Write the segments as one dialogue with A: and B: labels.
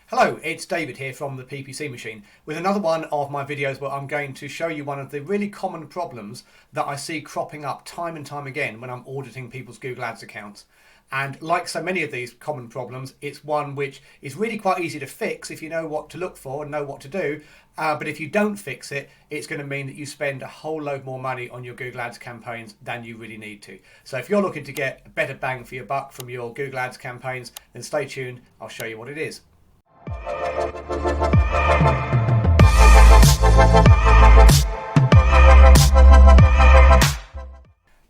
A: Hello, it's David here from the PPC Machine with another one of my videos where I'm going to show you one of the really common problems that I see cropping up time and time again when I'm auditing people's Google Ads accounts. And like so many of these common problems, it's one which is really quite easy to fix if you know what to look for and know what to do. But if you don't fix it, it's going to mean that you spend a whole load more money on your Google Ads campaigns than you really need to. So if you're looking to get a better bang for your buck from your Google Ads campaigns, then stay tuned. I'll show you what it is.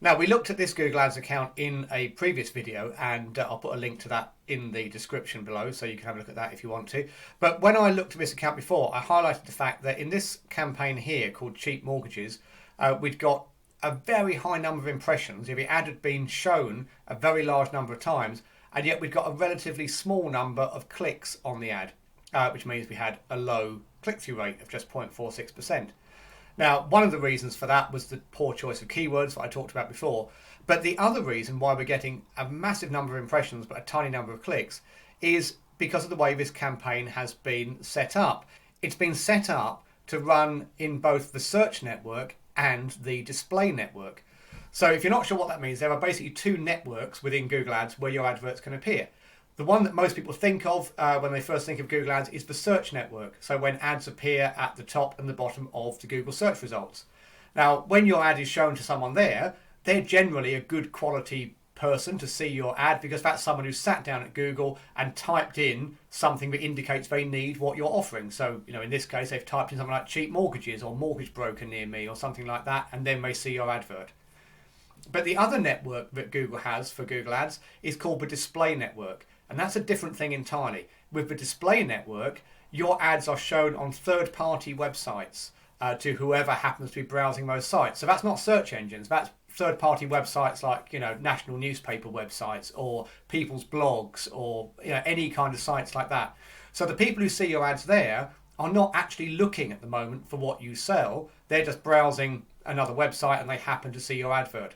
A: Now, we looked at this Google Ads account in a previous video, and I'll put a link to that in the description below so you can have a look at that if you want to. But when I looked at this account before, I highlighted the fact that in this campaign here called Cheap Mortgages, we'd got a very high number of impressions. The ad had been shown a very large number of times, and yet we'd got a relatively small number of clicks on the ad, which means we had a low click-through rate of just 0.46%. Now, one of the reasons for that was the poor choice of keywords that I talked about before. But the other reason why we're getting a massive number of impressions but a tiny number of clicks is because of the way this campaign has been set up. It's been set up to run in both the search network and the display network. So if you're not sure what that means, there are basically two networks within Google Ads where your adverts can appear. The one that most people think of when they first think of Google Ads is the search network. So when ads appear at the top and the bottom of the Google search results. Now, when your ad is shown to someone there, they're generally a good quality person to see your ad because that's someone who sat down at Google and typed in something that indicates they need what you're offering. So, in this case, they've typed in something like cheap mortgages or mortgage broker near me or something like that, and then they see your advert. But the other network that Google has for Google Ads is called the display network. And that's a different thing entirely. With the display network, your ads are shown on third-party websites to whoever happens to be browsing those sites. So that's not search engines. That's third-party websites like, national newspaper websites or people's blogs or any kind of sites like that. So the people who see your ads there are not actually looking at the moment for what you sell. They're just browsing another website and they happen to see your advert.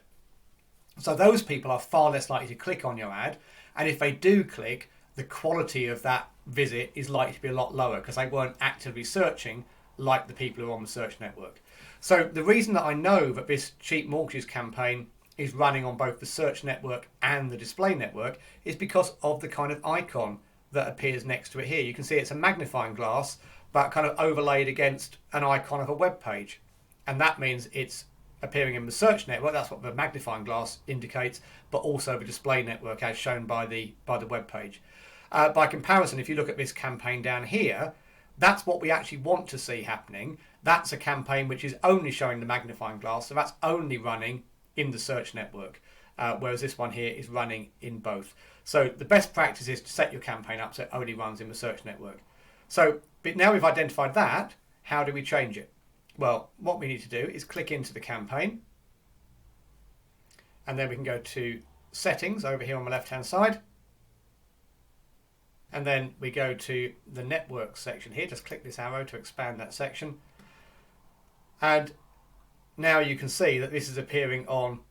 A: So those people are far less likely to click on your ad. And if they do click, the quality of that visit is likely to be a lot lower because they weren't actively searching like the people who are on the search network. So the reason that I know that this Cheap Mortgages campaign is running on both the search network and the display network is because of the kind of icon that appears next to it here. You can see it's a magnifying glass, but kind of overlaid against an icon of a web page. And that means it's appearing in the search network. That's what the magnifying glass indicates, but also the display network as shown by the web page. By comparison, if you look at this campaign down here, that's what we actually want to see happening. That's a campaign which is only showing the magnifying glass, so that's only running in the search network, whereas this one here is running in both. So the best practice is to set your campaign up so it only runs in the search network. So but now we've identified that, how do we change it? Well, what we need to do is click into the campaign, and then we can go to settings over here on the left hand side, and then we go to the network section here. Just click this arrow to expand that section, and now you can see that this is appearing on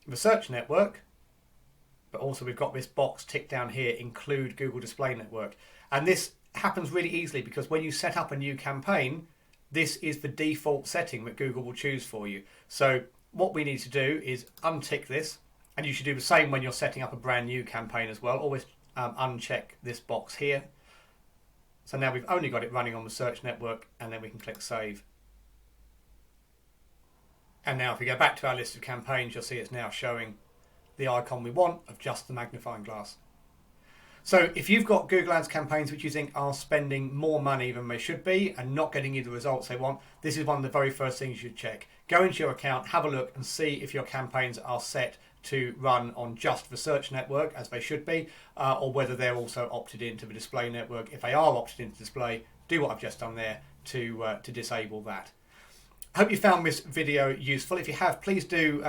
A: the search network, but also we've got this box ticked down here, include Google Display Network. And this happens really easily because when you set up a new campaign, this is the default setting that Google will choose for you. So what we need to do is untick this, and you should do the same when you're setting up a brand new campaign as well. Always uncheck this box here. So now we've only got it running on the search network, and then we can click save. And now if we go back to our list of campaigns, you'll see it's now showing the icon we want of just the magnifying glass. So if you've got Google Ads campaigns which you think are spending more money than they should be and not getting you the results they want, this is one of the very first things you should check. Go into your account, have a look and see if your campaigns are set to run on just the search network as they should be, or whether they're also opted into the display network. If they are opted into display, do what I've just done there to disable that. Hope you found this video useful. If you have, please do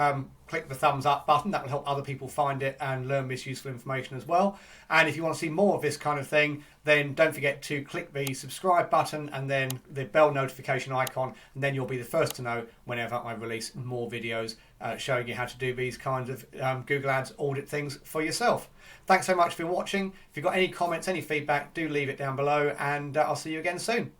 A: click the thumbs up button. That will help other people find it and learn this useful information as well. And if you want to see more of this kind of thing, then don't forget to click the subscribe button and then the bell notification icon, and then you'll be the first to know whenever I release more videos showing you how to do these kinds of Google Ads audit things for yourself. Thanks so much for watching. If you've got any comments, any feedback, do leave it down below, and I'll see you again soon.